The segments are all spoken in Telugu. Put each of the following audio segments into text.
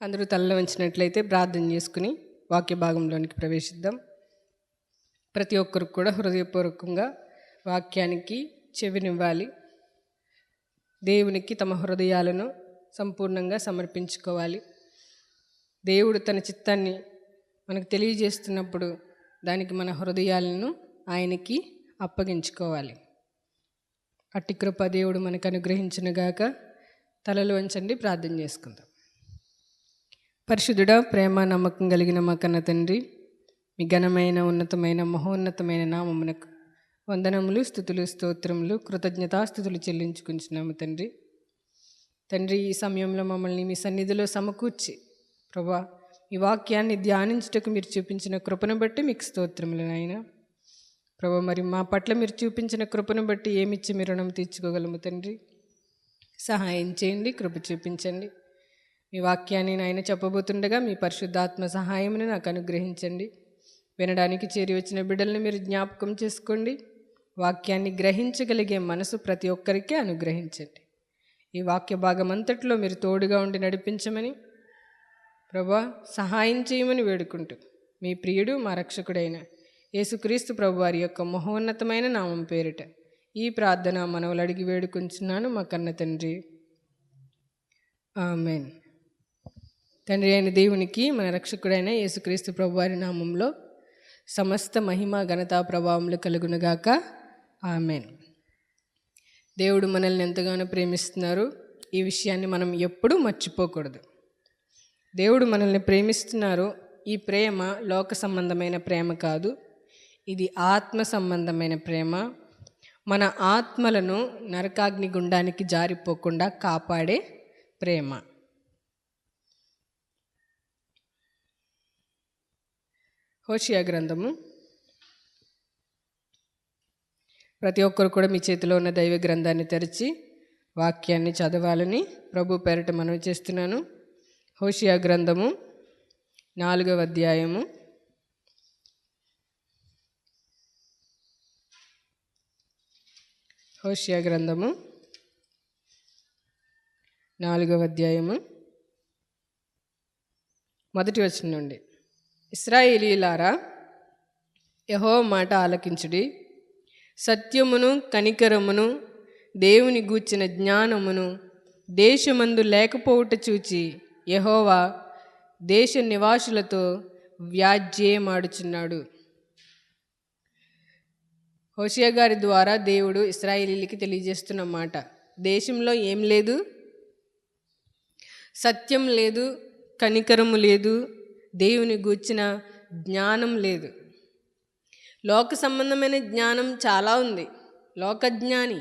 అందరూ తలలో ఉంచినట్లయితే ప్రార్థన చేసుకుని వాక్య భాగంలోనికి ప్రవేశిద్దాం. ప్రతి ఒక్కరికి కూడా హృదయపూర్వకంగా వాక్యానికి చెవినివ్వాలి. దేవునికి తమ హృదయాలను సంపూర్ణంగా సమర్పించుకోవాలి. దేవుడు తన చిత్తాన్ని మనకు తెలియజేస్తున్నప్పుడు దానికి మన హృదయాలను ఆయనకి అప్పగించుకోవాలి. అట్టి కృప దేవుడు మనకు అనుగ్రహించునుగాక. తలలు వంచండి, ప్రార్థన చేసుకుందాం. పరిశుద్ధుడా, ప్రేమ నమ్మకం కలిగిన మా కన్న తండ్రి, మీ ఘనమైన ఉన్నతమైన మహోన్నతమైన నామమునకు వందనములు, స్తుతులు, స్తోత్రములు, కృతజ్ఞతాస్తుతులు చెల్లించుకుంటున్నాము తండ్రి. తండ్రి, ఈ సమయంలో మమ్మల్ని మీ సన్నిధిలో సమకూర్చి ప్రభా ఈ వాక్యాన్ని ధ్యానించుటకు మీరు చూపించిన కృపను బట్టి మీకు స్తోత్రములు నాయన. ప్రభా, మరి మా పట్ల మీరు చూపించిన కృపను బట్టి ఏమిచ్చి మీరు రుణం తీర్చుకోగలము తండ్రి. సహాయం చేయండి, కృప చూపించండి. మీ వాక్యాన్ని నాయన చెప్పబోతుండగా మీ పరిశుద్ధాత్మ సహాయమును నాకు అనుగ్రహించండి. వినడానికి చేరి వచ్చిన బిడ్డలను మీరు జ్ఞాపకం చేసుకోండి. వాక్యాన్ని గ్రహించగలిగే మనసు ప్రతి ఒక్కరికి అనుగ్రహించండి. ఈ వాక్య భాగం అంతట్లో మీరు తోడుగా ఉండి నడిపించమని ప్రభా సహాయం చేయమని వేడుకుంటూ మీ ప్రియుడు మా రక్షకుడైన యేసుక్రీస్తు ప్రభు వారి యొక్క మహోన్నతమైన నామం పేరిట ఈ ప్రార్థన మనవులు అడిగి వేడుకుంటున్నాను మా కన్న తండ్రి, ఆమెన్. తండ్రి అయిన దేవునికి మన రక్షకుడైన యేసుక్రీస్తు ప్రభు వారి నామంలో సమస్త మహిమ ఘనతా ప్రభావములు కలుగునుగాక, ఆమెన్. దేవుడు మనల్ని ఎంతగానో ప్రేమిస్తున్నారు. ఈ విషయాన్ని మనం ఎప్పుడూ మర్చిపోకూడదు. దేవుడు మనల్ని ప్రేమిస్తున్నారు. ఈ ప్రేమ లోక సంబంధమైన ప్రేమ కాదు, ఇది ఆత్మ సంబంధమైన ప్రేమ. మన ఆత్మలను నరకాగ్ని గుండానికి జారిపోకుండా కాపాడే ప్రేమ. హోషియా గ్రంథము. ప్రతి ఒక్కరు కూడా మీ చేతిలో ఉన్న దైవ గ్రంథాన్ని తెరిచి వాక్యాన్ని చదవాలని ప్రభు పేరిట మనవి చేస్తున్నాను. హోషియా గ్రంథము 4వ అధ్యాయము 4వ అధ్యాయము 1వ వచనం నుండి. ఇశ్రాయేలీయులారా, యెహోవా మాట ఆలకించుడి. సత్యమును కనికరమును దేవుని గూర్చిన జ్ఞానమును దేశమందు లేకపోవుట చూచి యెహోవా దేశ నివాసులతో వ్యాజ్యమాడుచున్నాడు. హోషియా గారి ద్వారా దేవుడు ఇశ్రాయేలీయులకి తెలియజేస్తున్న మాట, దేశంలో ఏం లేదు, సత్యం లేదు, కనికరము లేదు, దేవుని గూర్చిన జ్ఞానం లేదు. లోక సంబంధమైన జ్ఞానం చాలా ఉంది. లోకజ్ఞాని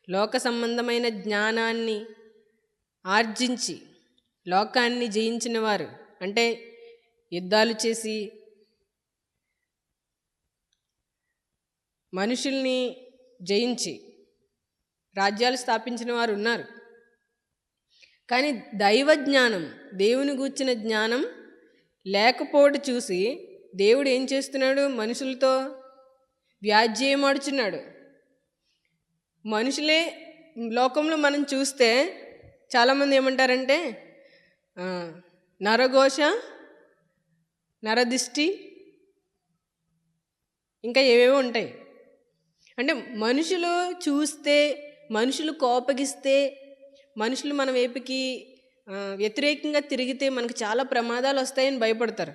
లోక సంబంధమైన జ్ఞానాన్ని ఆర్జించి లోకాన్ని జయించిన వారు, అంటే యుద్ధాలు చేసి మనుషుల్ని జయించి రాజ్యాలు స్థాపించిన వారు ఉన్నారు. కానీ దైవ జ్ఞానం, దేవుని గూర్చిన జ్ఞానం లేకపోవడం చూసి దేవుడు ఏం చేస్తున్నాడు? మనుషులతో వ్యాజ్యమాడుచున్నాడు. మనుషులే లోకంలో మనం చూస్తే చాలామంది ఏమంటారంటే నరఘోష, నరదిష్టి, ఇంకా ఏవేవో ఉంటాయి. అంటే మనుషులు చూస్తే, మనుషులు కోపగిస్తే, మనుషులు మన వైపుకి వ్యతిరేకంగా తిరిగితే మనకు చాలా ప్రమాదాలు వస్తాయని భయపడతారు.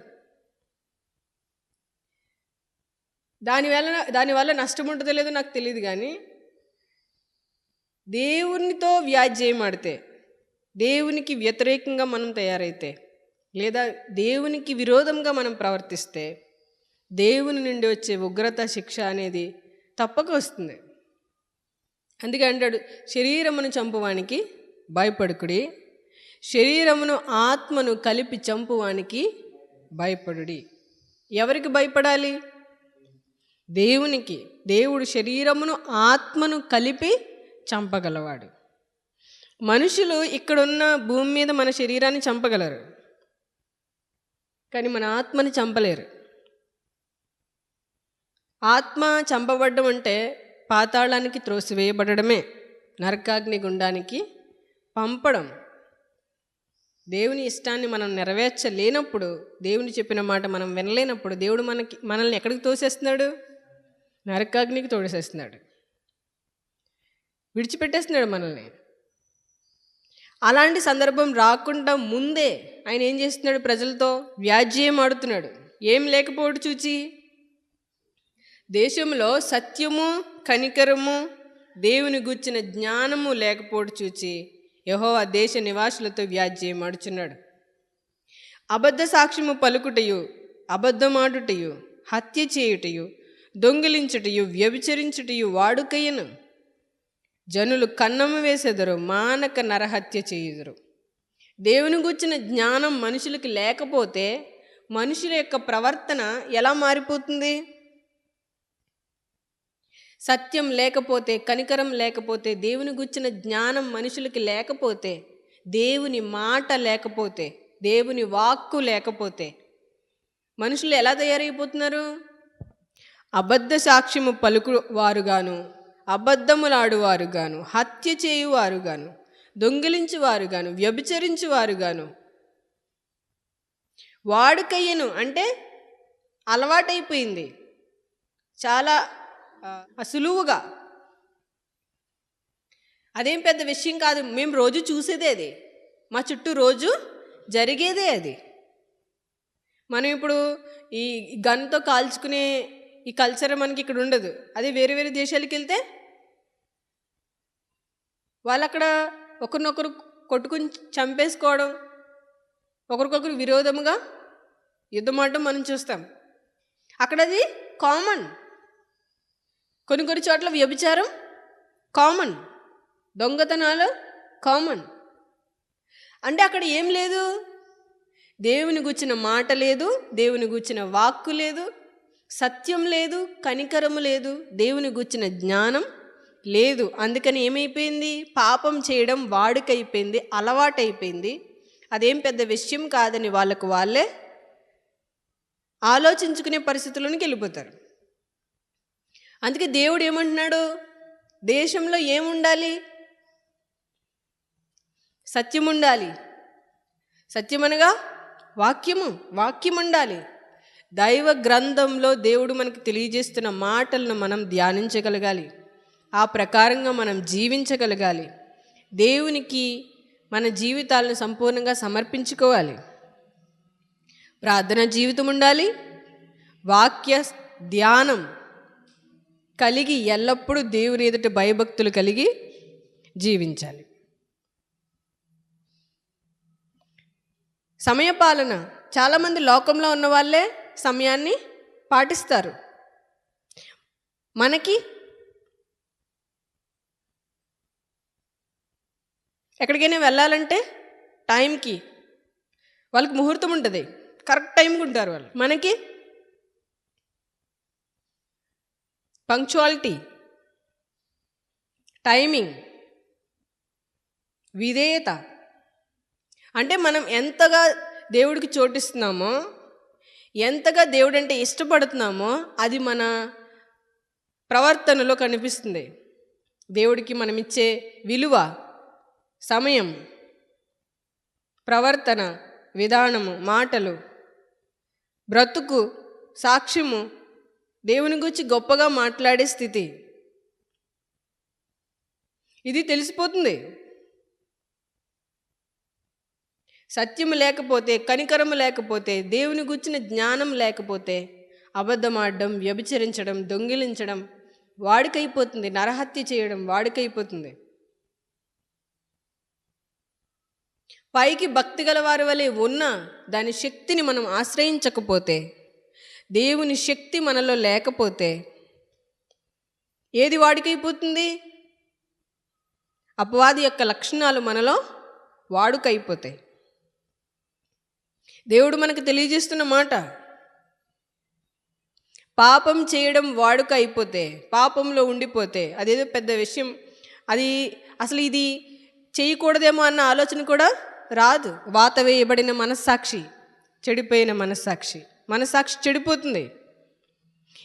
దానివల్ల నష్టం ఉంటుందో లేదో నాకు తెలియదు, కానీ దేవునితో వ్యాజ్యమాడితే, దేవునికి వ్యతిరేకంగా మనం తయారైతే, లేదా దేవునికి విరోధంగా మనం ప్రవర్తిస్తే దేవుని నుండి వచ్చే ఉగ్రత, శిక్ష అనేది తప్పక వస్తుంది. అందుకే అంటాడు, శరీరమును చంపువానికి భయపడుకుడి, శరీరమును ఆత్మను కలిపి చంపువానికి భయపడుడి. ఎవరికి భయపడాలి? దేవునికి. దేవుడు శరీరమును ఆత్మను కలిపి చంపగలవాడు. మనుషులు ఇక్కడున్న భూమి మీద మన శరీరాన్ని చంపగలరు, కానీ మన ఆత్మని చంపలేరు. ఆత్మ చంపబడ్డం అంటే పాతాళానికి త్రోసివేయబడమే, నరకాగ్ని గుండానికి పంపడం. దేవుని ఇష్టాన్ని మనం నెరవేర్చలేనప్పుడు, దేవుని చెప్పిన మాట మనం వినలేనప్పుడు దేవుడు మనల్ని ఎక్కడికి తోసేస్తున్నాడు? నరకాగ్నికి తోసేస్తున్నాడు, విడిచిపెట్టేస్తున్నాడు మనల్ని. అలాంటి సందర్భం రాకుండా ముందే ఆయన ఏం చేస్తున్నాడు? ప్రజలతో వ్యాజ్యం ఆడుతున్నాడు. ఏం లేకపోవడం చూచి, దేశంలో సత్యము, కనికరము, దేవుని గుర్చిన జ్ఞానము లేకపోవడం చూచి యెహోవా దేశ నివాసులతో వ్యాజ్యం ఆడుచున్నాడు. అబద్ధ సాక్ష్యము పలుకుటయు, అబద్ధమాడుటయు, హత్య చేయుటయు, దొంగిలించుటయు, వ్యభిచరించుటయు వాడుకయ్యను. జనులు కన్నము వేసెదరు, మానక నరహత్య చేయుదురు. దేవుని గుర్చిన జ్ఞానం మనుషులకి లేకపోతే మనుషుల యొక్క ప్రవర్తన ఎలా మారిపోతుంది? సత్యం లేకపోతే, కనికరం లేకపోతే, దేవుని గుర్చిన జ్ఞానం మనుషులకి లేకపోతే, దేవుని మాట లేకపోతే, దేవుని వాక్కు లేకపోతే మనుషులు ఎలా తయారైపోతున్నారు? అబద్ధ సాక్ష్యము పలుకువారుగాను, అబద్ధములాడువారుగాను, హత్య చేయువారుగాను, దొంగిలించువారుగాను, వ్యభిచరించువారుగాను, వాడుకయ్యను అంటే అలవాటైపోయింది చాలా సులువుగా. అదేం పెద్ద విషయం కాదు, మేము రోజు చూసేదే అది, మా చుట్టూ రోజు జరిగేదే అది. మనం ఇప్పుడు ఈ గన్తో కాల్చుకునే ఈ కల్చర్ మనకి ఇక్కడ ఉండదు. అదే వేరే వేరే దేశాలకు వెళ్తే వాళ్ళు అక్కడ ఒకరినొకరు కొట్టుకుని చంపేసుకోవడం, ఒకరికొకరు విరోధముగా యుద్ధమాడడం మనం చూస్తాం. అక్కడ అది కామన్. కొన్ని చోట్ల వ్యభిచారం కామన్, దొంగతనాలు కామన్. అంటే అక్కడ ఏం లేదు? దేవుని గుర్చిన మాట లేదు, దేవుని గుర్చిన వాక్కు లేదు, సత్యం లేదు, కనికరము లేదు, దేవుని గుర్చిన జ్ఞానం లేదు. అందుకని ఏమైపోయింది? పాపం చేయడం వాడుకైపోయింది, అలవాటైపోయింది. అదేం పెద్ద విషయం కాదని వాళ్ళకు వాళ్ళే ఆలోచించుకునే పరిస్థితుల్లోనికి వెళ్ళిపోతారు. అందుకే దేవుడు ఏమంటున్నాడు? దేశంలో ఏముండాలి? సత్యం ఉండాలి. సత్యం అనగా వాక్యం ఉండాలి. దైవ గ్రంథంలో దేవుడు మనకు తెలియజేస్తున్న మాటలను మనం ధ్యానించగలగాలి, ఆ ప్రకారంగా మనం జీవించగలగాలి. దేవునికి మన జీవితాలను సంపూర్ణంగా సమర్పించుకోవాలి. ప్రార్థన జీవితం ఉండాలి, వాక్య ధ్యానం కలిగి ఎల్లప్పుడూ దేవుని ఎదుట భయభక్తులు కలిగి జీవించాలి. సమయపాలన, చాలామంది లోకంలో ఉన్న వాళ్ళే సమయాన్ని పాటిస్తారు. మనకి ఎక్కడికైనా వెళ్ళాలంటే టైంకి వాళ్ళకి ముహూర్తం ఉంటుంది, కరెక్ట్ టైంకి ఉంటారు వాళ్ళు. మనకి పంక్చువాలిటీ, టైమింగ్, విధేయత. అంటే మనం ఎంతగా దేవుడికి చోటిస్తున్నామో, ఎంతగా దేవుడు అంటే ఇష్టపడుతున్నామో అది మన ప్రవర్తనలో కనిపిస్తుంది. దేవుడికి మనం ఇచ్చే విలువ, సమయం, ప్రవర్తన, విధానము, మాటలు, బ్రతుకు, సాక్ష్యము, దేవుని గురించి గొప్పగా మాట్లాడే స్థితి, ఇది తెలిసిపోతుంది. సత్యము లేకపోతే, కనికరము లేకపోతే, దేవుని గుర్చిన జ్ఞానం లేకపోతే అబద్ధమాడడం, వ్యభిచరించడం, దొంగిలించడం వాడికైపోతుంది, నరహత్య చేయడం వాడికైపోతుంది. పైకి భక్తి గల వారి వలె ఉన్న దాని శక్తిని మనం ఆశ్రయించకపోతే, దేవుని శక్తి మనలో లేకపోతే ఏది వాడికైపోతుంది? అపవాది యొక్క లక్షణాలు మనలో వాడుకైపోతాయి. దేవుడు మనకు తెలియజేస్తున్న మాట, పాపం చేయడం వాడుక అయిపోతే, పాపంలో ఉండిపోతే అదేదో పెద్ద విషయం, అది అసలు ఇది చేయకూడదేమో అన్న ఆలోచన కూడా రాదు. వాత వేయబడిన మనస్సాక్షి, చెడిపోయిన మనస్సాక్షి చెడిపోతుంది.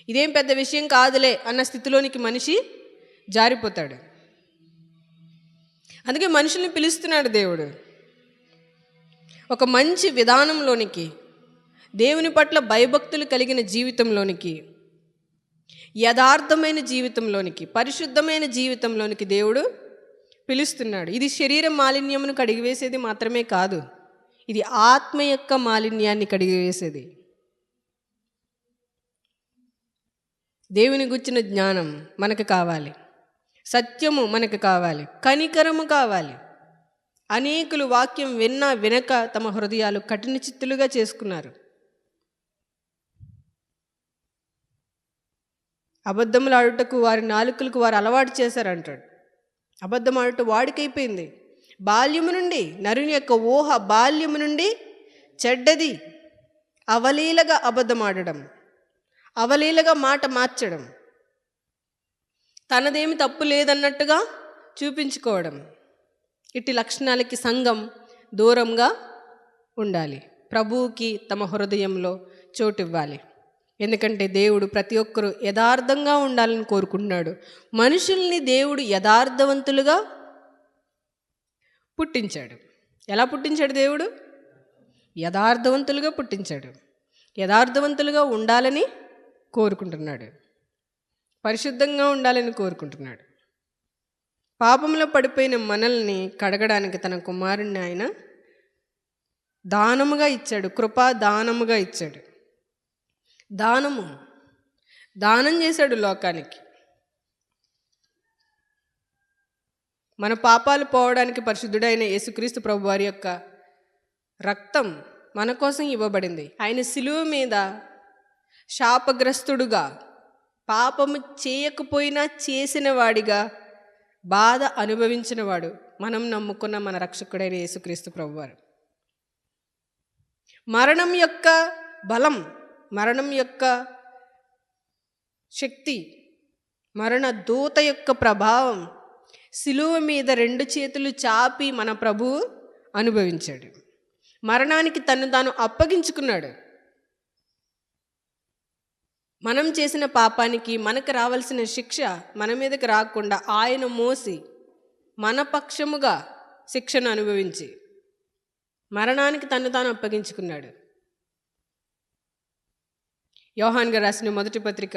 ఇదేం పెద్ద విషయం కాదులే అన్న స్థితిలోనికి మనిషి జారిపోతాడు. అందుకే మనుషుల్ని పిలుస్తున్నాడు దేవుడు. ఒక మంచి విధానంలోనికి, దేవుని పట్ల భయభక్తులు కలిగిన జీవితంలోనికి, యథార్థమైన జీవితంలోనికి, పరిశుద్ధమైన జీవితంలోనికి దేవుడు పిలుస్తున్నాడు. ఇది శరీర మాలిన్యమును కడిగివేసేది మాత్రమే కాదు, ఇది ఆత్మ యొక్క మాలిన్యాన్ని కడిగివేసేది. దేవుని గుర్చిన జ్ఞానం మనకు కావాలి, సత్యము మనకు కావాలి, కనికరము కావాలి. అనేకులు వాక్యం విన్నా వినక తమ హృదయాలు కఠిన చిత్తులుగా చేసుకున్నారు. అబద్ధములు ఆడుటకు వారి నాలుకలకు వారు అలవాటు చేశారంటాడు. అబద్ధం ఆడుట వాడికైపోయింది. బాల్యము నుండి, నరుని యొక్క ఊహ బాల్యము నుండి చెడ్డది. అవలీలగా అబద్ధం ఆడడం, అవలీలగా మాట మార్చడం, తనదేమి తప్పు లేదన్నట్టుగా చూపించుకోవడం, ఇట్టి లక్షణాలకి సంఘం దూరంగా ఉండాలి. ప్రభువుకి తమ హృదయంలో చోటు ఇవ్వాలి. ఎందుకంటే దేవుడు ప్రతి ఒక్కరూ యథార్థంగా ఉండాలని కోరుకుంటున్నాడు. మనుషుల్ని దేవుడు యథార్థవంతులుగా పుట్టించాడు. ఎలా పుట్టించాడు? దేవుడు యథార్థవంతులుగా పుట్టించాడు. యథార్థవంతులుగా ఉండాలని కోరుకుంటున్నాడు, పరిశుద్ధంగా ఉండాలని కోరుకుంటున్నాడు. పాపంలో పడిపోయిన మనల్ని కడగడానికి తన కుమారుణ్ణి ఆయన దానముగా ఇచ్చాడు, కృపా దానముగా ఇచ్చాడు. దానం చేశాడు లోకానికి. మన పాపాలు పోవడానికి పరిశుద్ధుడైన యేసుక్రీస్తు ప్రభువారి యొక్క రక్తం మన కోసం ఇవ్వబడింది. ఆయన శిలువ మీద శాపగ్రస్తుడుగా, పాపము చేయకపోయినా చేసిన వాడిగా బాధ అనుభవించినవాడు మనం నమ్ముకున్న మన రక్షకుడైన యేసుక్రీస్తు ప్రభువారు. మరణం యొక్క బలం, మరణం యొక్క శక్తి, మరణ దూత యొక్క ప్రభావం శిలువ మీద 2 చేతులు చాపి మన ప్రభువు అనుభవించాడు. మరణానికి తను తాను అప్పగించుకున్నాడు. మనం చేసిన పాపానికి మనకు రావాల్సిన శిక్ష మన మీదకి రాకుండా ఆయన మోసి మన పక్షముగా శిక్షను అనుభవించి మరణానికి తను తాను అప్పగించుకున్నాడు. యోహాన్ గారు రాసిన మొదటి పత్రిక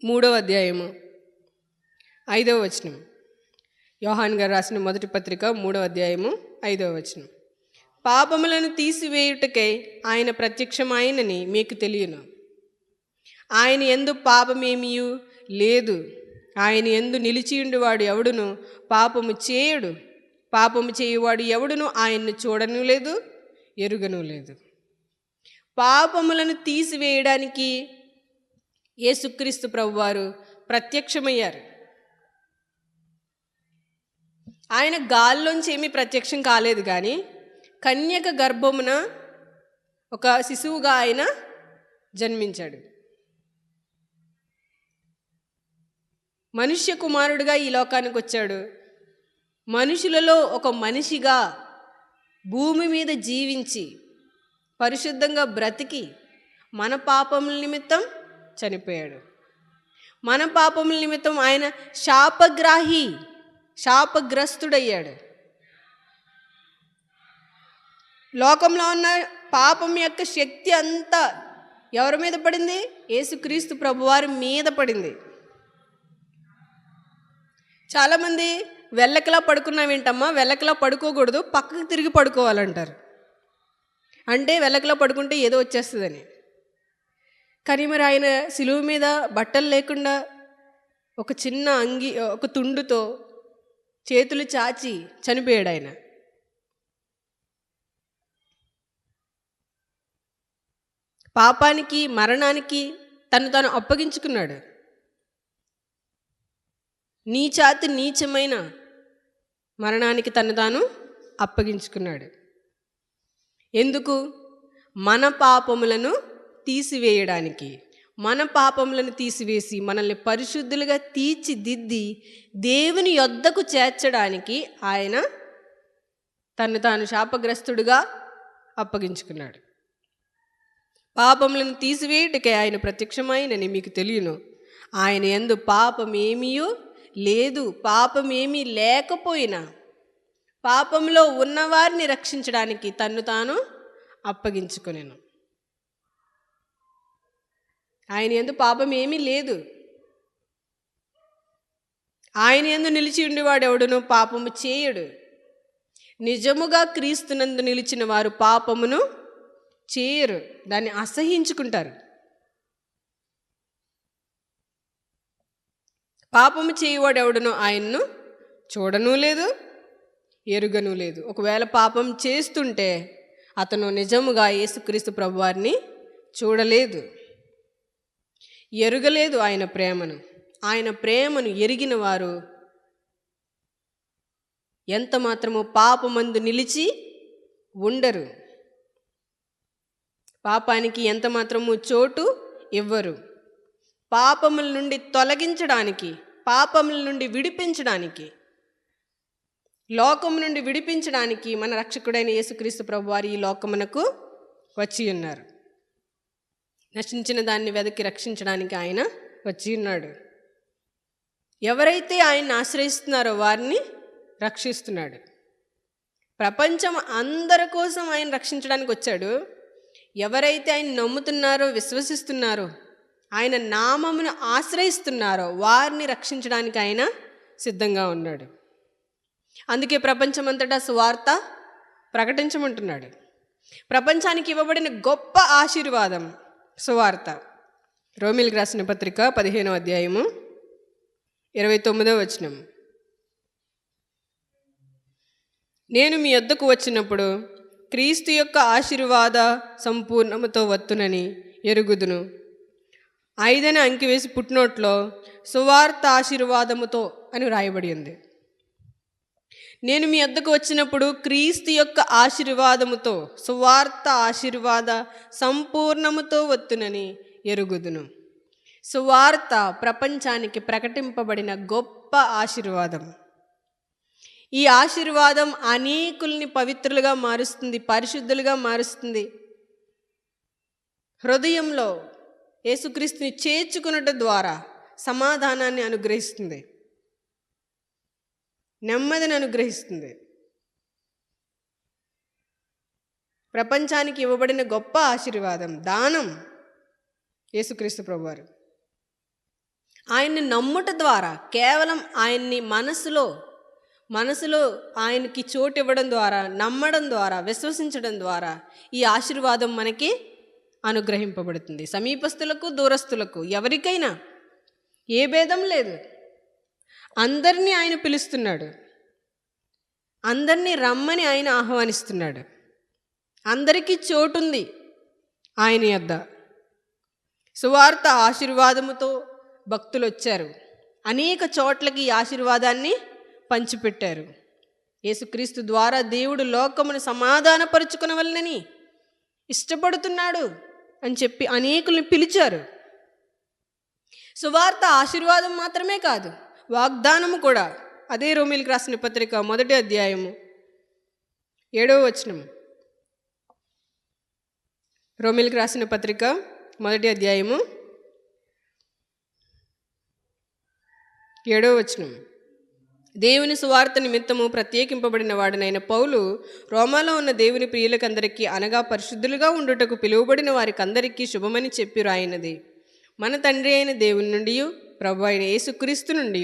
3వ అధ్యాయము 5వ వచనం. యోహాన్ గారు రాసిన మొదటి పత్రిక 3వ అధ్యాయము 5వ వచనం. పాపములను తీసివేయుటకై ఆయన ప్రత్యక్షమైనని మీకు తెలియను. ఆయన యందు పాపమేమియు లేదు. ఆయన యందు నిలిచియుండువాడు ఎవడును పాపము చేయడు. పాపము చేయువాడు ఎవడును ఆయన్ను చూడను లేదు, ఎరుగను లేదు. పాపములను తీసివేయడానికి యేసుక్రీస్తు ప్రభువారు ప్రత్యక్షమయ్యారు. ఆయన గాల్లోంచి ఏమీ ప్రత్యక్షం కాలేదు, కానీ కన్యక గర్భమున ఒక శిశువుగా ఆయన జన్మించాడు. మనుష్య కుమారుడిగా ఈ లోకానికి వచ్చాడు. మనుషులలో ఒక మనిషిగా భూమి మీద జీవించి పరిశుద్ధంగా బ్రతికి మన పాపముల నిమిత్తం చనిపోయాడు. మన పాపముల నిమిత్తం ఆయన శాపగ్రస్తుడయ్యాడు. లోకంలో ఉన్న పాపం యొక్క శక్తి అంతా ఎవరి మీద పడింది? యేసుక్రీస్తు ప్రభువారి మీద పడింది. చాలామంది వెళ్ళకలా పడుకున్నావేంటమ్మా, వెళ్ళకలా పడుకోకూడదు, పక్కకు తిరిగి పడుకోవాలంటారు. అంటే వెళ్ళకలా పడుకుంటే ఏదో వచ్చేస్తుందని. కానీ మరి ఆయన శిలువ మీద బట్టలు లేకుండా ఒక చిన్న అంగి, ఒక తుండుతో చేతులు చాచి చనిపోయాడు. ఆయన పాపానికి, మరణానికి తను తాను అప్పగించుకున్నాడు. నీచాతి నీచమైన మరణానికి తను తాను అప్పగించుకున్నాడు. ఎందుకు? మన పాపములను తీసివేయడానికి. మన పాపములను తీసివేసి మనల్ని పరిశుద్ధులుగా తీర్చిదిద్ది దేవుని యొద్దకు చేర్చడానికి ఆయన తను తాను శాపగ్రస్తుడుగా అప్పగించుకున్నాడు. పాపములను తీసివేయుటకే ఆయన ప్రత్యక్షమైనని మీకు తెలియను. ఆయన యందు పాపమేమీ లేదు. పాపమేమీ లేకపోయినా పాపంలో ఉన్నవారిని రక్షించడానికి తన్ను తాను అప్పగించుకొనెను. ఆయన యందు పాపం ఏమీ లేదు. ఆయన యందు నిలిచి ఉండేవాడెవడును పాపము చేయడు. నిజముగా క్రీస్తునందు నిలిచిన వారు పాపమును చేయరు, దాన్ని అసహించుకుంటారు. పాపము చేయవాడెవడును ఆయన్ను చూడనూ లేదు, ఎరుగనూ లేదు. ఒకవేళ పాపం చేస్తుంటే అతను నిజముగా యేసుక్రీస్తు ప్రభువారిని చూడలేదు, ఎరుగలేదు ఆయన ప్రేమను. ఆయన ప్రేమను ఎరిగిన వారు ఎంత మాత్రము పాపమందు నిలిచి ఉండరు, పాపానికి ఎంత మాత్రము చోటు ఇవ్వరు. పాపముల నుండి తొలగించడానికి, పాపముల నుండి విడిపించడానికి, లోకము నుండి విడిపించడానికి మన రక్షకుడైన యేసుక్రీస్తు ప్రభువారు ఈ లోకమునకు వచ్చి ఉన్నారు. నశించిన దాన్ని వెదకి రక్షించడానికి ఆయన వచ్చి ఉన్నాడు. ఎవరైతే ఆయన్ని ఆశ్రయిస్తున్నారో వారిని రక్షిస్తున్నాడు. ప్రపంచం అందరి కోసం ఆయన రక్షించడానికి వచ్చాడు. ఎవరైతే ఆయన నమ్ముతున్నారో, విశ్వసిస్తున్నారో, ఆయన నామమును ఆశ్రయిస్తున్నారో వారిని రక్షించడానికి ఆయన సిద్ధంగా ఉన్నాడు. అందుకే ప్రపంచమంతటా సువార్త ప్రకటించమంటున్నాడు. ప్రపంచానికి ఇవ్వబడిన గొప్ప ఆశీర్వాదం సువార్త. రోమీయులకు రాసిన పత్రిక 15వ అధ్యాయము 29వ వచనం. నేను మీ యొద్దకు వచ్చినప్పుడు క్రీస్తు యొక్క ఆశీర్వాద సంపూర్ణముతో వత్తునని ఎరుగుదును. 5 అంకి వేసి పుట్టినోట్లో సువార్త ఆశీర్వాదముతో అని వ్రాయబడి ఉంది. నేను మీ యొద్దకు వచ్చినప్పుడు క్రీస్తు యొక్క ఆశీర్వాదముతో, సువార్త ఆశీర్వాద సంపూర్ణముతో వత్తునని ఎరుగుదును. సువార్త ప్రపంచానికి ప్రకటింపబడిన గొప్ప ఆశీర్వాదం. ఈ ఆశీర్వాదం అనేకుల్ని పవిత్రులుగా మారుస్తుంది, పరిశుద్ధులుగా మారుస్తుంది. హృదయంలో యేసుక్రీస్తుని చేర్చుకున్నట ద్వారా సమాధానాన్ని అనుగ్రహిస్తుంది, నెమ్మదిని అనుగ్రహిస్తుంది. ప్రపంచానికి ఇవ్వబడిన గొప్ప ఆశీర్వాదం, దానం యేసుక్రీస్తు ప్రభువారు. ఆయన్ని నమ్ముట ద్వారా, కేవలం ఆయన్ని మనసులో ఆయనకి చోటు ఇవ్వడం ద్వారా, నమ్మడం ద్వారా, విశ్వసించడం ద్వారా ఈ ఆశీర్వాదం మనకి అనుగ్రహింపబడుతుంది. సమీపస్తులకు, దూరస్తులకు, ఎవరికైనా ఏ భేదం లేదు. అందరినీ ఆయన పిలుస్తున్నాడు, అందరినీ రమ్మని ఆయన ఆహ్వానిస్తున్నాడు. అందరికీ చోటుంది ఆయన యొద్ద. సువార్త ఆశీర్వాదముతో భక్తులు వచ్చారు, అనేక చోట్లకి ఈ ఆశీర్వాదాన్ని పంచిపెట్టారు. యేసుక్రీస్తు ద్వారా దేవుడు లోకమును సమాధానపరుచుకునవలనని ఇష్టపడుతున్నాడు అని చెప్పి అనేకుల్ని పిలిచారు. సువార్త ఆశీర్వాదం మాత్రమే కాదు, వాగ్దానము కూడా. అదే రోమీయులకు రాసిన పత్రిక 1వ అధ్యాయము 7వ వచనం. రోమీయులకు రాసిన పత్రిక 1వ అధ్యాయము 7వ వచనం. దేవుని సువార్త నిమిత్తము ప్రత్యేకింపబడిన వాడనైన పౌలు రోమాలో ఉన్న దేవుని ప్రియులకందరికీ, అనగా పరిశుద్ధులుగా ఉండుటకు పిలువబడిన వారికి అందరికీ శుభమని చెప్పి రాయినది. మన తండ్రి అయిన దేవుని నుండి, ప్రభు అయిన యేసుక్రీస్తు నుండి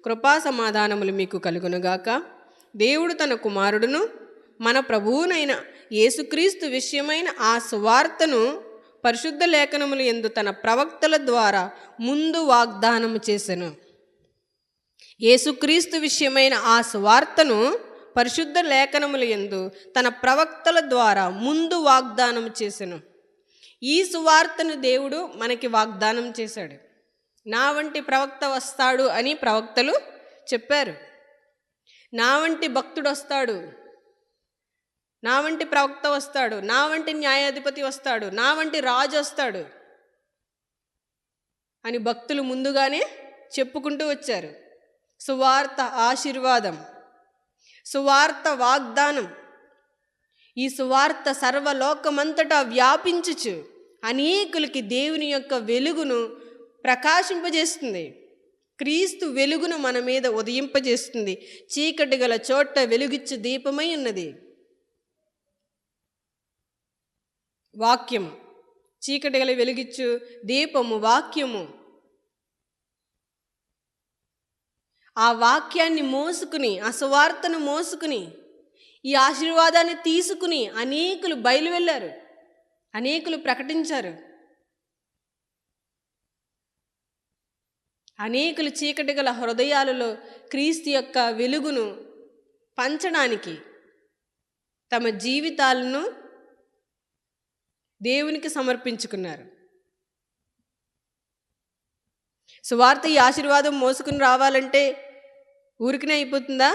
కృపా సమాధానములు మీకు కలుగునుగాక. దేవుడు తన కుమారుడును మన ప్రభువునైన యేసుక్రీస్తు విషయమైన ఆ సువార్తను పరిశుద్ధ లేఖనములు యందు తన ప్రవక్తల ద్వారా ముందు వాగ్దానము చేసెను. యేసుక్రీస్తు విషయమైన ఆ సువార్తను పరిశుద్ధ లేఖనముల యందు తన ప్రవక్తల ద్వారా ముందు వాగ్దానం చేసెను. ఈ సువార్తను దేవుడు మనకి వాగ్దానం చేశాడు. నా వంటి ప్రవక్త వస్తాడు అని ప్రవక్తలు చెప్పారు. నా వంటి భక్తుడు వస్తాడు, నా వంటి ప్రవక్త వస్తాడు, నా వంటి న్యాయాధిపతి వస్తాడు, నా వంటి రాజు వస్తాడు అని భక్తులు ముందుగానే చెప్పుకుంటూ వచ్చారు. సువార్త ఆశీర్వాదం, సువార్త వాగ్దానం. ఈ సువార్త సర్వలోకమంతటా వ్యాపించుచు అనేకులకి దేవుని యొక్క వెలుగును ప్రకాశింపజేస్తుంది. క్రీస్తు వెలుగును మన మీద ఉదయింపజేస్తుంది. చీకటి గల చోట వెలుగిచ్చు దీపమై ఉన్నది వాక్యము. చీకటి గల వెలుగిచ్చు దీపము వాక్యము. ఆ వాక్యాన్ని మోసుకుని, ఆ సువార్తను మోసుకుని, ఈ ఆశీర్వాదాన్ని తీసుకుని అనేకులు బయలు వెళ్ళారు, అనేకులు ప్రకటించారు. అనేకులు చీకటి గల హృదయాలలో క్రీస్తు యొక్క వెలుగును పంచడానికి తమ జీవితాలను దేవునికి సమర్పించుకున్నారు. సువార్త ఈ ఆశీర్వాదం మోసుకుని రావాలంటే ఊరికనే అయిపోతుందా?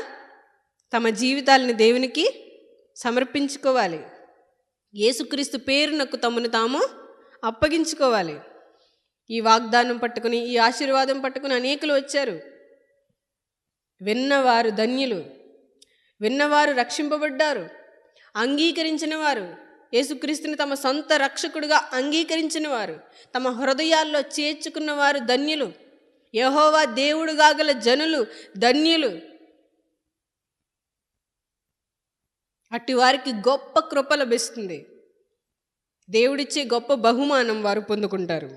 తమ జీవితాలను దేవునికి సమర్పించుకోవాలి. యేసుక్రీస్తు పేరునకు తమను తాము అప్పగించుకోవాలి. ఈ వాగ్దానం పట్టుకుని, ఈ ఆశీర్వాదం పట్టుకుని అనేకులు వచ్చారు. విన్నవారు ధన్యులు, విన్నవారు రక్షింపబడ్డారు. అంగీకరించిన వారు, యేసుక్రీస్తుని తమ సొంత రక్షకుడుగా అంగీకరించిన వారు, తమ హృదయాల్లో చేర్చుకున్నవారు ధన్యులు. యెహోవా దేవుడుగా గల జనులు ధన్యులు. అట్టి వారికి గొప్ప కృప లభిస్తుంది. దేవుడిచ్చే గొప్ప బహుమానం వారు పొందుకుంటారు.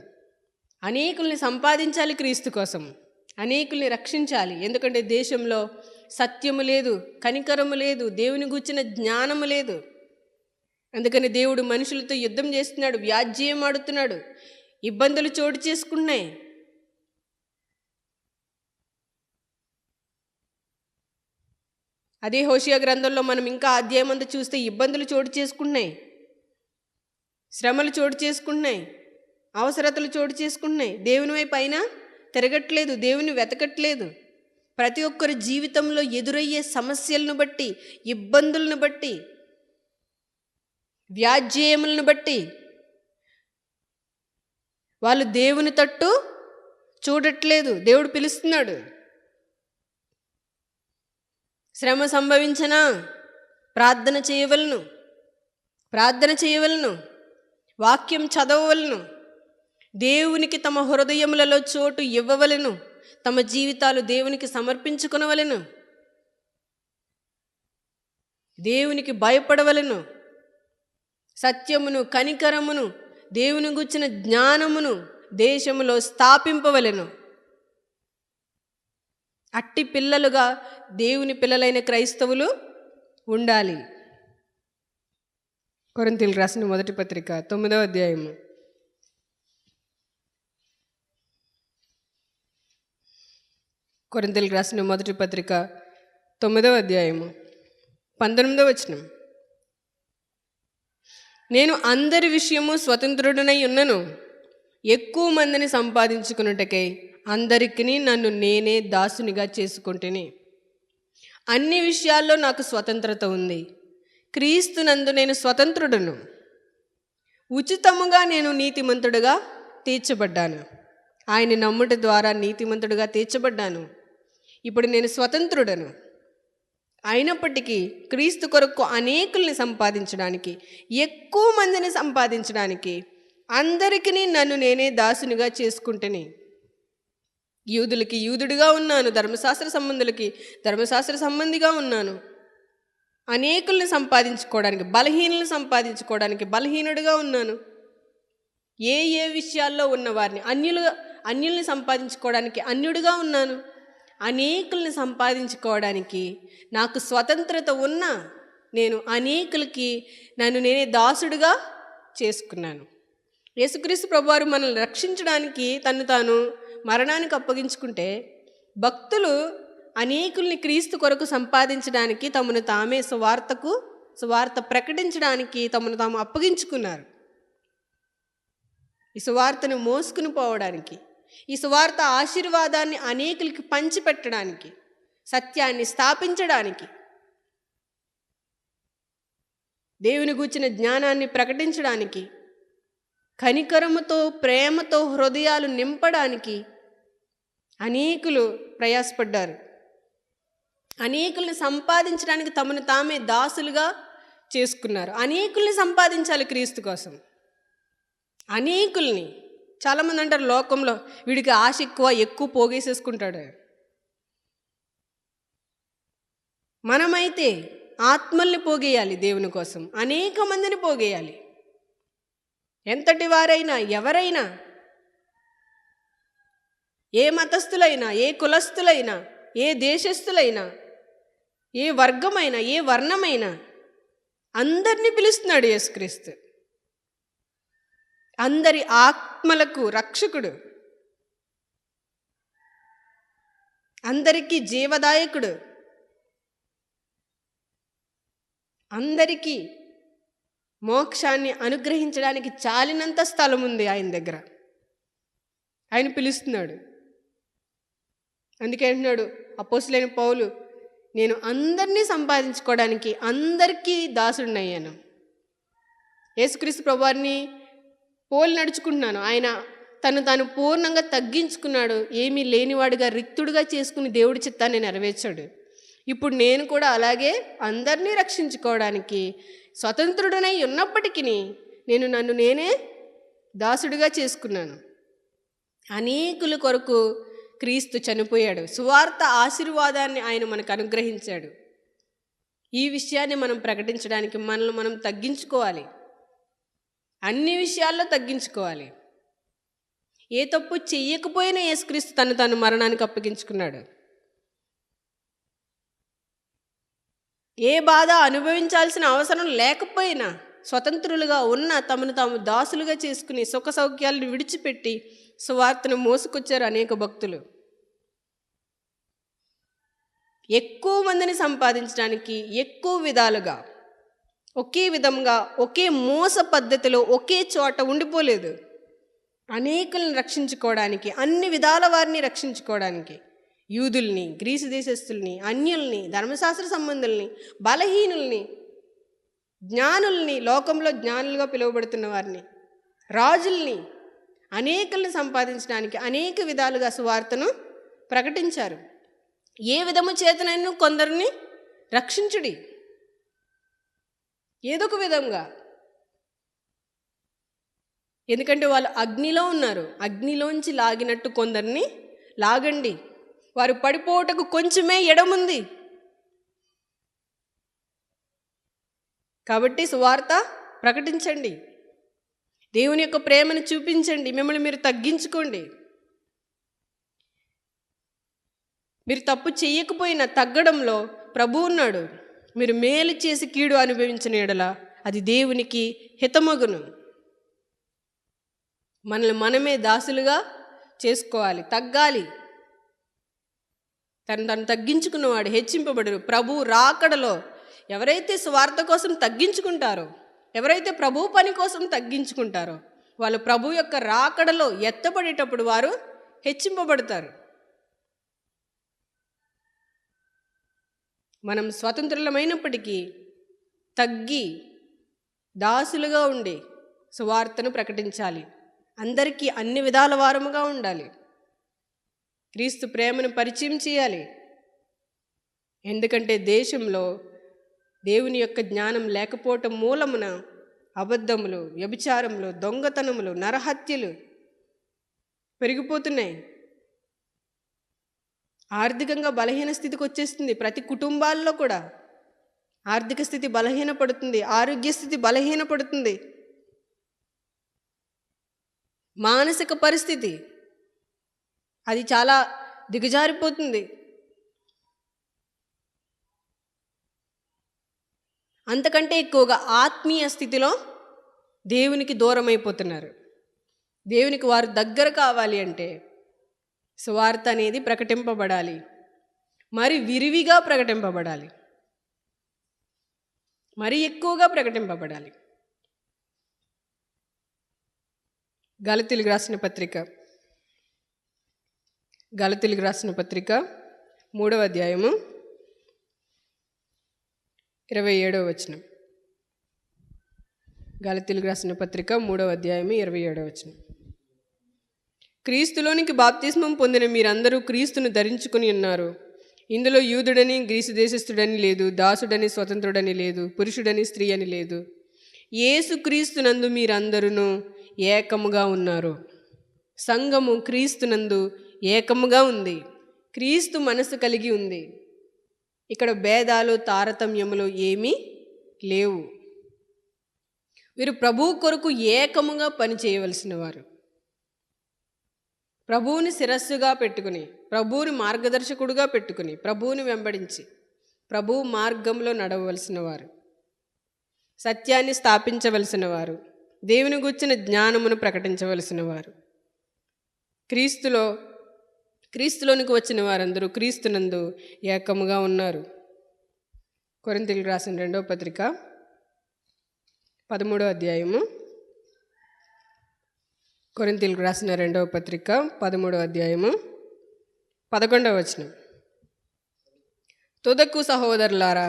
అనేకుల్ని సంపాదించాలి క్రీస్తు కోసం, అనేకుల్ని రక్షించాలి. ఎందుకంటే దేశంలో సత్యము లేదు, కనికరము లేదు, దేవుని గూర్చిన జ్ఞానము లేదు. అందుకని దేవుడు మనుషులతో యుద్ధం చేస్తున్నాడు, వ్యాజ్యం ఆడుతున్నాడు, ఇబ్బందులు చోటు చేసుకున్నాయి. అదే హోషేయ గ్రంథంలో మనం ఇంకా అధ్యాయం అంతా చూస్తే ఇబ్బందులు చోటు చేసుకున్నాయి, శ్రమలు చోటు చేసుకుంటున్నాయి, అవసరతలు చోటు చేసుకుంటున్నాయి. దేవుని వైపు అయినా తిరగట్లేదు, దేవుని వెతకట్లేదు. ప్రతి ఒక్కరి జీవితంలో ఎదురయ్యే సమస్యలను బట్టి, ఇబ్బందులను బట్టి, వ్యాజ్యములను బట్టి వాళ్ళు దేవుని తట్టు చూడట్లేదు. దేవుడు పిలుస్తున్నాడు. శ్రమ సంభవించనా ప్రార్థన చేయవలను, ప్రార్థన చేయవలను, వాక్యం చదవవలను, దేవునికి తమ హృదయములలో చోటు ఇవ్వవలను, తమ జీవితాలు దేవునికి సమర్పించుకొనవలను, దేవునికి భయపడవలను, సత్యమును, కనికరమును, దేవుని గుర్చిన జ్ఞానమును దేశములో స్థాపింపవలను. అట్టి పిల్లలుగా దేవుని పిల్లలైన క్రైస్తవులు ఉండాలి. కొరింథీయులకు రాసిన మొదటి పత్రిక 9వ అధ్యాయము. కొరింథీయులకు రాసిన మొదటి పత్రిక 9వ అధ్యాయము 19వ వచనం. నేను అందరి విషయము స్వతంత్రుడనై ఉన్నను, ఎక్కువ మందిని సంపాదించుకున్నటకై అందరికీ నన్ను నేనే దాసునిగా చేసుకుంటుని. అన్ని విషయాల్లో నాకు స్వతంత్రత ఉంది. క్రీస్తునందు నేను స్వతంత్రుడను. ఉచితముగా నేను నీతిమంతుడుగా తీర్చబడ్డాను. ఆయన నమ్ముట ద్వారా నీతిమంతుడుగా తీర్చబడ్డాను. ఇప్పుడు నేను స్వతంత్రుడను. అయినప్పటికీ క్రీస్తు కొరకు అనేకుల్ని సంపాదించడానికి, ఎక్కువ మందిని సంపాదించడానికి అందరికీ నన్ను నేనే దాసునిగా చేసుకుంటుని. యూదులకి యూదుడిగా ఉన్నాను, ధర్మశాస్త్ర సంబంధులకి ధర్మశాస్త్ర సంబంధిగా ఉన్నాను. అనేకుల్ని సంపాదించుకోవడానికి, బలహీనులను సంపాదించుకోవడానికి బలహీనుడిగా ఉన్నాను. ఏ ఏ విషయాల్లో ఉన్నవారిని అన్యుల్ని సంపాదించుకోవడానికి అన్యుడిగా ఉన్నాను. అనేకుల్ని సంపాదించుకోవడానికి నాకు స్వతంత్రత ఉన్నా నేను అనేకులకి నన్ను నేనే దాసుడిగా చేసుకున్నాను. యేసుక్రీస్తు ప్రభువారు మనల్ని రక్షించడానికి తను తాను మరణానికి అప్పగించుకుంటే, భక్తులు అనేకుల్ని క్రీస్తు కొరకు సంపాదించడానికి తమను తామే సువార్త ప్రకటించడానికి తమను తాము అప్పగించుకున్నారు. ఈ సువార్తను మోసుకుని పోవడానికి, ఈ సువార్త ఆశీర్వాదాన్ని అనేకులకి పంచిపెట్టడానికి, సత్యాన్ని స్థాపించడానికి, దేవుని గూర్చిన జ్ఞానాన్ని ప్రకటించడానికి, కనికరముతో ప్రేమతో హృదయాలు నింపడానికి అనేకులు ప్రయాసపడ్డారు. అనేకుల్ని సంపాదించడానికి తమను తామే దాసులుగా చేసుకున్నారు. అనేకుల్ని సంపాదించాలి క్రీస్తు కోసం. అనేకుల్ని, చాలామంది అంటారు లోకంలో, వీడికి ఆశ ఎక్కువ పోగేసేసుకుంటాడు. మనమైతే ఆత్మల్ని పోగేయాలి దేవుని కోసం, అనేక మందిని పోగేయాలి. ఎంతటి వారైనా, ఎవరైనా, ఏ మతస్థులైనా, ఏ కులస్థులైనా, ఏ దేశస్థులైనా, ఏ వర్గమైనా, ఏ వర్ణమైనా అందరినీ పిలుస్తున్నాడు యేసుక్రీస్తు. అందరి ఆత్మలకు రక్షకుడు, అందరికీ జీవదాయకుడు, అందరికీ మోక్షాన్ని అనుగ్రహించడానికి చాలినంత స్థలం ఉంది ఆయన దగ్గర. ఆయన పిలుస్తున్నాడు. అందుకే అంటున్నాడు అపోస్తలుడైన పౌలు, నేను అందరినీ సంపాదించుకోవడానికి అందరికీ దాసుడినయ్యాను. యేసుక్రీస్తు ప్రభువారిని పోలి నడుచుకుంటున్నాను. ఆయన తాను పూర్ణంగా తగ్గించుకున్నాడు. ఏమీ లేనివాడుగా రిక్తుడుగా చేసుకుని దేవుడి చిత్తాన్ని నెరవేర్చాడు. ఇప్పుడు నేను కూడా అలాగే అందరినీ రక్షించుకోవడానికి స్వతంత్రుడనై ఉన్నప్పటికీ నన్ను నేనే దాసుడిగా చేసుకున్నాను. అనేకుల కొరకు క్రీస్తు చనిపోయాడు. సువార్త ఆశీర్వాదాన్ని ఆయన మనకు అనుగ్రహించాడు. ఈ విషయాన్ని మనం ప్రకటించడానికి మనల్ని మనం తగ్గించుకోవాలి. అన్ని విషయాల్లో తగ్గించుకోవాలి. ఏ తప్పు చెయ్యకపోయినా యేసుక్రీస్తు తను మరణానికి అప్పగించుకున్నాడు. ఏ బాధ అనుభవించాల్సిన అవసరం లేకపోయినా స్వతంత్రులుగా ఉన్న తమను తాము దాసులుగా చేసుకుని సుఖ సౌఖ్యాలను విడిచిపెట్టి సువార్తను మోసుకొచ్చారు అనేక భక్తులు. ఎక్కువ మందిని సంపాదించడానికి ఎక్కువ విధాలుగా, ఒకే విధంగా, ఒకే మోస పద్ధతిలో, ఒకే చోట ఉండిపోలేదు. అనేకులను రక్షించుకోవడానికి, అన్ని విధాల వారిని రక్షించుకోవడానికి, యూదుల్ని, గ్రీసు దేశస్థుల్ని, అన్యుల్ని, ధర్మశాస్త్ర సంబంధుల్ని, బలహీనుల్ని, జ్ఞానుల్ని, లోకంలో జ్ఞానులుగా పిలువబడుతున్న వారిని, రాజుల్ని, అనేకుల్ని సంపాదించడానికి అనేక విధాలుగా సువార్తను ప్రకటించారు. ఏ విధము చేతనైనా కొందరిని రక్షించుడి, ఏదో ఒక విధంగా. ఎందుకంటే వాళ్ళు అగ్నిలో ఉన్నారు. అగ్నిలోంచి లాగినట్టు కొందరిని లాగండి. వారు పడిపోవటకు కొంచెమే ఎడముంది. కాబట్టి సువార్త ప్రకటించండి. దేవుని యొక్క ప్రేమను చూపించండి. మిమ్మల్ని మీరు తగ్గించుకోండి. మీరు తప్పు చెయ్యకపోయినా తగ్గడంలో ప్రభు ఉన్నాడు. మీరు మేలు చేసి కీడు అనుభవించిన యెడల అది దేవునికి హితమగును. మనల్ని మనమే దాసులుగా చేసుకోవాలి, తగ్గాలి. తను తగ్గించుకున్నవాడు హెచ్చింపబడరు. ప్రభు రాకడలో ఎవరైతే స్వార్థ కోసం తగ్గించుకుంటారో, ఎవరైతే ప్రభు పని కోసం తగ్గించుకుంటారో, వాళ్ళు ప్రభు యొక్క రాకడలో ఎత్తబడేటప్పుడు వారు హెచ్చింపబడతారు. మనం స్వతంత్రులమైనప్పటికీ తగ్గి దాసులుగా ఉండి సువార్తను ప్రకటించాలి. అందరికీ అన్ని విధాల వారముగా ఉండాలి. క్రీస్తు ప్రేమను పరిచయం చేయాలి. ఎందుకంటే దేశంలో దేవుని యొక్క జ్ఞానం లేకపోవటం మూలమున అబద్ధములు, వ్యభిచారములు, దొంగతనములు, నరహత్యలు పెరిగిపోతున్నాయి. ఆర్థికంగా బలహీన స్థితికి వచ్చేస్తుంది. ప్రతి కుటుంబాల్లో కూడా ఆర్థిక స్థితి బలహీనపడుతుంది, ఆరోగ్య స్థితి బలహీనపడుతుంది, మానసిక పరిస్థితి అది చాలా దిగజారిపోతుంది. అంతకంటే ఎక్కువగా ఆత్మీయ స్థితిలో దేవునికి దూరం అయిపోతున్నారు. దేవునికి వారు దగ్గర కావాలి అంటే సువార్త అనేది ప్రకటింపబడాలి, మరి విరివిగా ప్రకటింపబడాలి, మరి ఎక్కువగా ప్రకటింపబడాలి. గలతీయులకు రాసిన పత్రిక 3వ అధ్యాయము 27వ వచనం. గలతీయులకు రాసిన పత్రిక 3వ అధ్యాయము 27వ వచనం. క్రీస్తులోనికి బాప్తిస్మం పొందిన మీరందరూ క్రీస్తును ధరించుకుని ఉన్నారు. ఇందులో యూదుడని గ్రీసు దేశస్థుడని లేదు, దాసుడని స్వతంత్రుడని లేదు, పురుషుడని స్త్రీ అని లేదు. యేసు క్రీస్తునందు మీరందరూ ఏకముగా ఉన్నారు. సంఘము క్రీస్తునందు ఏకముగా ఉంది. క్రీస్తు మనసు కలిగి ఉంది. ఇక్కడ భేదాలు తారతమ్యములు ఏమీ లేవు. వీరు ప్రభువు కొరకు ఏకముగా పనిచేయవలసిన వారు. ప్రభువుని శిరస్సుగా పెట్టుకుని, ప్రభువుని మార్గదర్శకుడుగా పెట్టుకుని, ప్రభువుని వెంబడించి ప్రభువు మార్గంలో నడవవలసిన వారు, సత్యాన్ని స్థాపించవలసిన వారు, దేవుని గూర్చిన జ్ఞానమును ప్రకటించవలసిన వారు. క్రీస్తులోనికి వచ్చిన వారందరూ క్రీస్తునందు ఏకముగా ఉన్నారు. కొరింథీయులకు రాసిన 2వ పత్రిక 13వ అధ్యాయము. కొరింథీయులకు రాసిన 2వ పత్రిక 13వ అధ్యాయము 11వ వచనం. తుదకు సహోదరులారా,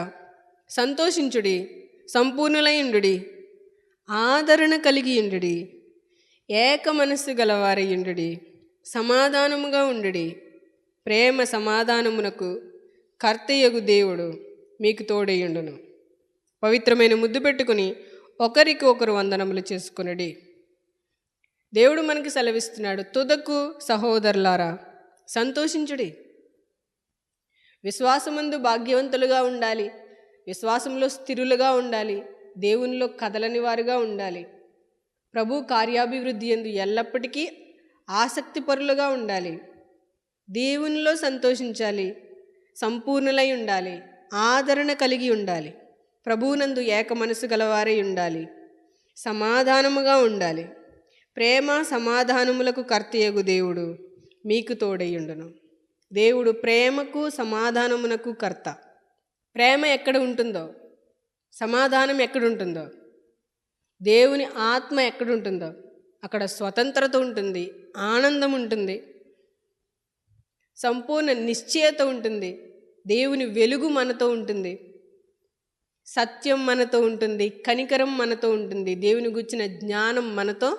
సంతోషించుడి, సంపూర్ణులైయుండుడి, ఆదరణ కలిగియుండుడి, ఏక మనస్సు గలవారయుండుడి, సమాధానముగా ఉండుడి. ప్రేమ సమాధానమునకు కర్తయగు దేవుడు మీకు తోడయుండును. పవిత్రమైన ముద్దు పెట్టుకుని ఒకరికి ఒకరు వందనములు చేసుకునడి. దేవుడు మనకి సెలవిస్తున్నాడు, తుదకు సహోదరులారా సంతోషించుడి. విశ్వాసమందు భాగ్యవంతులుగా ఉండాలి, విశ్వాసంలో స్థిరులుగా ఉండాలి, దేవునిలో కదలని వారుగా ఉండాలి, ప్రభు కార్యాభివృద్ధి యందు ఎల్లప్పటికీ ఆసక్తిపరులుగా ఉండాలి, దేవునిలో సంతోషించాలి, సంపూర్ణులై ఉండాలి, ఆదరణ కలిగి ఉండాలి, ప్రభువునందు ఏక మనసు గలవారై ఉండాలి, సమాధానముగా ఉండాలి. ప్రేమ సమాధానములకు కర్తయగు దేవుడు మీకు తోడయ్యుండును. దేవుడు ప్రేమకు సమాధానమునకు కర్త. ప్రేమ ఎక్కడ ఉంటుందో, సమాధానం ఎక్కడుంటుందో, దేవుని ఆత్మ ఎక్కడుంటుందో అక్కడ స్వతంత్రత ఉంటుంది, ఆనందం ఉంటుంది, సంపూర్ణ నిశ్చయత ఉంటుంది, దేవుని వెలుగు మనతో ఉంటుంది, సత్యం మనతో ఉంటుంది, కనికరం మనతో ఉంటుంది, దేవుని గుర్చిన జ్ఞానం మనతో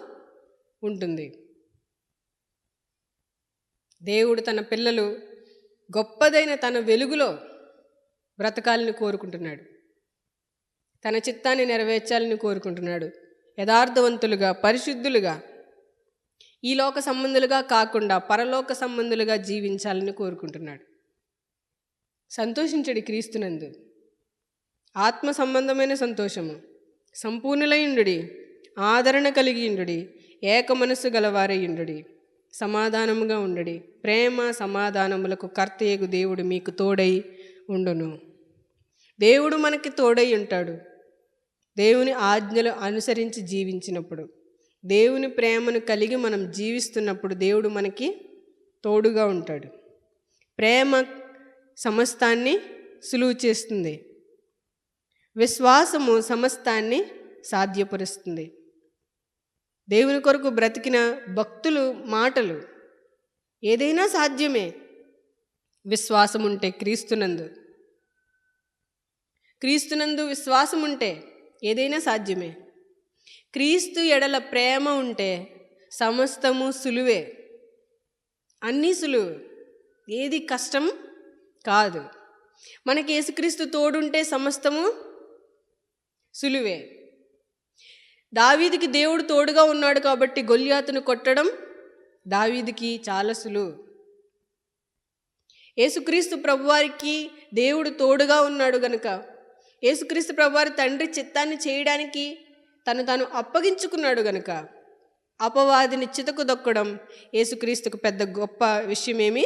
ఉంటుంది. దేవుడు తన పిల్లలు గొప్పదైన తన వెలుగులో బ్రతకాలని కోరుకుంటున్నాడు, తన చిత్తాన్ని నెరవేర్చాలని కోరుకుంటున్నాడు. యథార్థవంతులుగా, పరిశుద్ధులుగా, ఈ లోక సంబంధులుగా కాకుండా పరలోక సంబంధులుగా జీవించాలని కోరుకుంటున్నాడు. సంతోషించడి క్రీస్తునందు, ఆత్మ సంబంధమైన సంతోషము. సంపూర్ణులైయుండుడి, ఆదరణ కలిగియుండుడి, ఏక మనస్సు గలవారయుండుడి, సమాధానముగా ఉండుడి. ప్రేమ సమాధానములకు కర్తయగు దేవుడు మీకు తోడై ఉండును. దేవుడు మనకి తోడై ఉంటాడు. దేవుని ఆజ్ఞలు అనుసరించి జీవించినప్పుడు, దేవుని ప్రేమను కలిగి మనం జీవిస్తున్నప్పుడు దేవుడు మనకి తోడుగా ఉంటాడు. ప్రేమ సమస్తాన్ని సులువు చేస్తుంది, విశ్వాసము సమస్తాన్ని సాధ్యపరుస్తుంది. దేవుని కొరకు బ్రతికిన భక్తులు మాటలు ఏదైనా సాధ్యమే. విశ్వాసం ఉంటే క్రీస్తునందు విశ్వాసం ఉంటే ఏదైనా సాధ్యమే. క్రీస్తు ఎడల ప్రేమ ఉంటే సమస్తము సులువే, అన్నీ సులువు, ఏది కష్టం కాదు. మనకి యేసుక్రీస్తు తోడుంటే సమస్తము సులువే. దావీదుకి దేవుడు తోడుగా ఉన్నాడు కాబట్టి గొల్యాతును కొట్టడం దావీదుకి చాలా సులువు. యేసుక్రీస్తు ప్రభువారికి దేవుడు తోడుగా ఉన్నాడు గనుక, యేసుక్రీస్తు ప్రభువారి తండ్రి చిత్తాన్ని చేయడానికి తను అప్పగించుకున్నాడు గనుక అపవాదిని చితకు దొక్కడం యేసుక్రీస్తుకు పెద్ద గొప్ప విషయమేమీ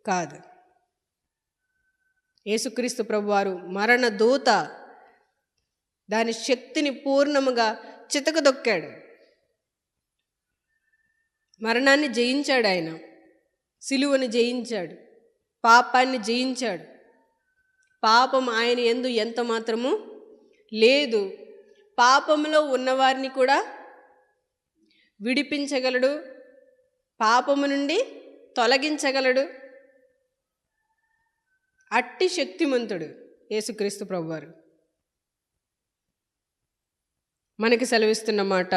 కాదు. యేసుక్రీస్తు ప్రభువారు మరణ దూత దాని శక్తిని పూర్ణముగా చితకదొక్కాడు. మరణాన్ని జయించాడు, ఆయన సిలువను జయించాడు, పాపాన్ని జయించాడు. పాపం ఆయన యందు ఎంత మాత్రము లేదు. పాపములో ఉన్నవారిని కూడా విడిపించగలడు, పాపము నుండి తొలగించగలడు. అట్టి శక్తిమంతుడు యేసుక్రీస్తు ప్రభువారు. మనకి సెలవిస్తున్న మాట,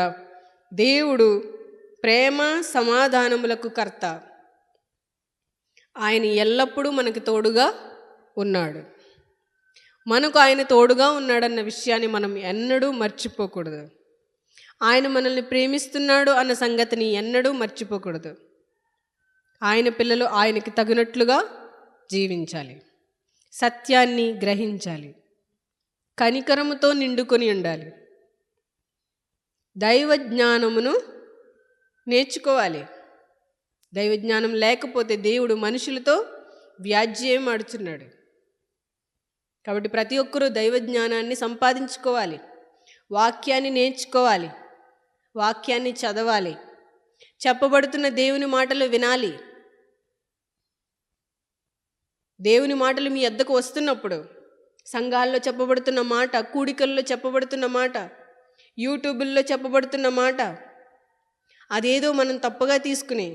దేవుడు ప్రేమ సమాధానములకు కర్త. ఆయన ఎల్లప్పుడూ మనకి తోడుగా ఉన్నాడు. మనకు ఆయన తోడుగా ఉన్నాడన్న విషయాన్ని మనం ఎన్నడూ మర్చిపోకూడదు. ఆయన మనల్ని ప్రేమిస్తున్నాడు అన్న సంగతిని ఎన్నడూ మర్చిపోకూడదు. ఆయన పిల్లలు ఆయనకి తగినట్లుగా జీవించాలి, సత్యాన్ని గ్రహించాలి, కనికరముతో నిండుకొని ఉండాలి, దైవ జ్ఞానమును నేర్చుకోవాలి. దైవజ్ఞానం లేకపోతే దేవుడు మనుషులతో వ్యాజ్యం ఆడుచున్నాడు. కాబట్టి ప్రతి ఒక్కరూ దైవజ్ఞానాన్ని సంపాదించుకోవాలి, వాక్యాన్ని నేర్చుకోవాలి, వాక్యాన్ని చదవాలి, చెప్పబడుతున్న దేవుని మాటలు వినాలి. దేవుని మాటలు మీ వద్దకు వస్తున్నప్పుడు, సంఘాల్లో చెప్పబడుతున్న మాట, కూడికల్లో చెప్పబడుతున్న మాట, యూట్యూబుల్లో చెప్పబడుతున్న మాట, అదేదో మనం తప్పుగా తీసుకుని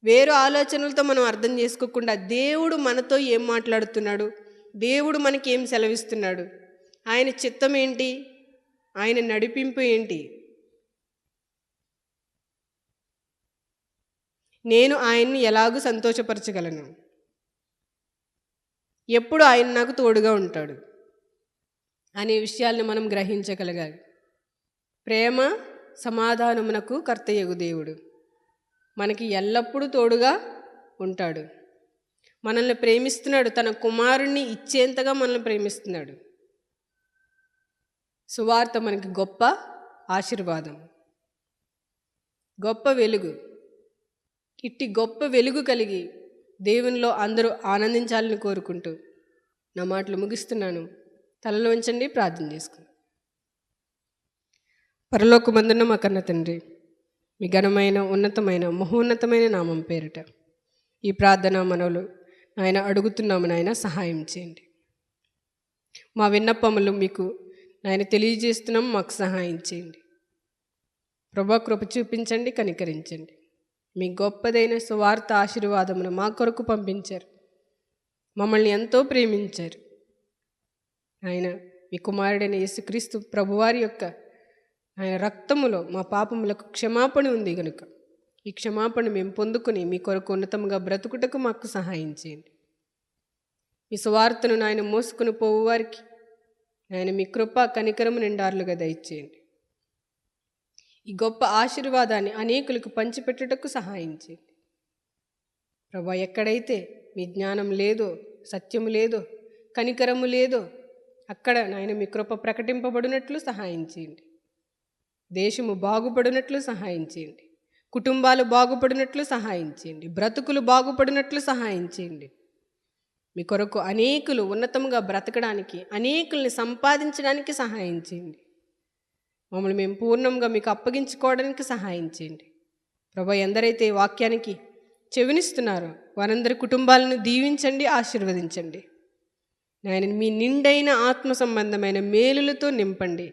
వేరు ఆలోచనలతో మనం అర్థం చేసుకోకుండా దేవుడు మనతో ఏం మాట్లాడుతున్నాడు, దేవుడు మనకి ఏం సెలవిస్తున్నాడు, ఆయన చిత్తం ఏంటి, ఆయన నడిపింపు ఏంటి, నేను ఆయన్ని ఎలాగూ సంతోషపరచగలను, ఎప్పుడు ఆయన నాకు తోడుగా ఉంటాడు అనే విషయాల్ని మనం గ్రహించగలగాలి. ప్రేమ సమాధానమునకు కర్తయగు దేవుడు మనకి ఎల్లప్పుడూ తోడుగా ఉంటాడు. మనల్ని ప్రేమిస్తున్నాడు, తన కుమారుణ్ణి ఇచ్చేంతగా మనల్ని ప్రేమిస్తున్నాడు. సువార్త మనకి గొప్ప ఆశీర్వాదం, గొప్ప వెలుగు. ఇట్టి గొప్ప వెలుగు కలిగి దేవునిలో అందరూ ఆనందించాలని కోరుకుంటూ నా మాటలు ముగిస్తున్నాను. తలలో ఉంచండి, ప్రార్థన చేసుకుని. పరలోకమందున్న మా కన్న తండ్రి, మీ ఘనమైన ఉన్నతమైన మహోన్నతమైన నామం పేరిట ఈ ప్రార్థన మనవులు ఆయన అడుగుతున్నాము. నాయన సహాయం చేయండి. మా విన్నపములు మీకు నాయన తెలియజేస్తున్నాం, మాకు సహాయం చేయండి. ప్రభా కృప చూపించండి, కనికరించండి. మీ గొప్పదైన సువార్త ఆశీర్వాదమును మా కొరకు పంపించారు, మమ్మల్ని ఎంతో ప్రేమించారు. ఆయన మీ కుమారుడైన యేసుక్రీస్తు ప్రభువారి యొక్క ఆయన రక్తములో మా పాపములకు క్షమాపణ ఉంది కనుక ఈ క్షమాపణ మేము పొందుకొని మీ కొరకు ఉన్నతంగా బ్రతుకుటకు మాకు సహాయం చేయండి. మీ సువార్తను నాయన మోసుకుని పోవువారికి ఆయన మీ కృప కనికరము నిండారులుగా దయచేయండి. ఈ గొప్ప ఆశీర్వాదాన్ని అనేకులకు పంచిపెట్టుటకు సహాయం చేయండి. ప్రభా, ఎక్కడైతే మీ జ్ఞానం లేదో, సత్యము లేదో, కనికరము లేదో అక్కడ నాయన మీ కృప ప్రకటింపబడినట్లు సహాయం చేయండి. దేశము బాగుపడినట్లు సహాయం చేయండి, కుటుంబాలు బాగుపడినట్లు సహాయం చేయండి, బ్రతుకులు బాగుపడినట్లు సహాయం చేయండి. మీ కొరకు అనేకులు ఉన్నతంగా బ్రతకడానికి, అనేకుల్ని సంపాదించడానికి సహాయం చేయండి. మమ్మల్ని మేము పూర్ణంగా మీకు అప్పగించుకోవడానికి సహాయం చేయండి. ప్రభా, ఎందరైతే వాక్యానికి చెవినిస్తున్నారో వారందరి కుటుంబాలను దీవించండి, ఆశీర్వదించండి. నాయన మీ నిండైన ఆత్మ సంబంధమైన మేలులతో నింపండి.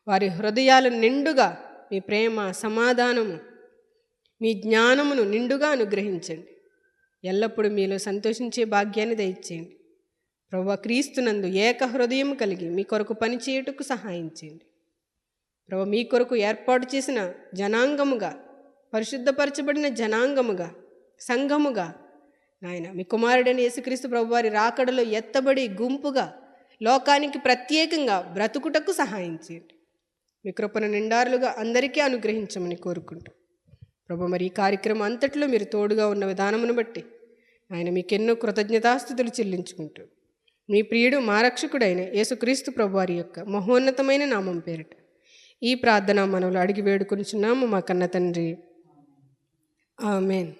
వారి హృదయాలు నిండుగా మీ ప్రేమ, సమాధానము, మీ జ్ఞానమును నిండుగా అనుగ్రహించండి. ఎల్లప్పుడూ మీలో సంతోషించే భాగ్యాన్ని దయచేయండి. ప్రభువా, క్రీస్తునందు ఏక హృదయం కలిగి మీ కొరకు పనిచేయుటకు సహాయం చేయండి. ప్రభు, మీ కొరకు ఏర్పాటు చేసిన జనాంగముగా, పరిశుద్ధపరచబడిన జనాంగముగా, సంఘముగా నాయన మీ కుమారుడైన యేసుక్రీస్తు ప్రభువారి రాకడలో ఎత్తబడి గుంపుగా లోకానికి ప్రత్యేకంగా బ్రతుకుటకు సహాయం చేయండి. మీ కృపను నిండారులుగా అందరికీ అనుగ్రహించమని కోరుకుంటూ ప్రభు, మరి ఈ కార్యక్రమం అంతట్లో మీరు తోడుగా ఉన్న విధానమును బట్టి ఆయన మీకెన్నో కృతజ్ఞతాస్తుతులు చెల్లించుకుంటూ మీ ప్రియుడు మా రక్షకుడైన యేసుక్రీస్తు ప్రభువారి యొక్క మహోన్నతమైన నామం పేరిట ఈ ప్రార్థన మనవులు అడిగి వేడుకొనిచున్నాము మా కన్న తండ్రి. ఆమేన్.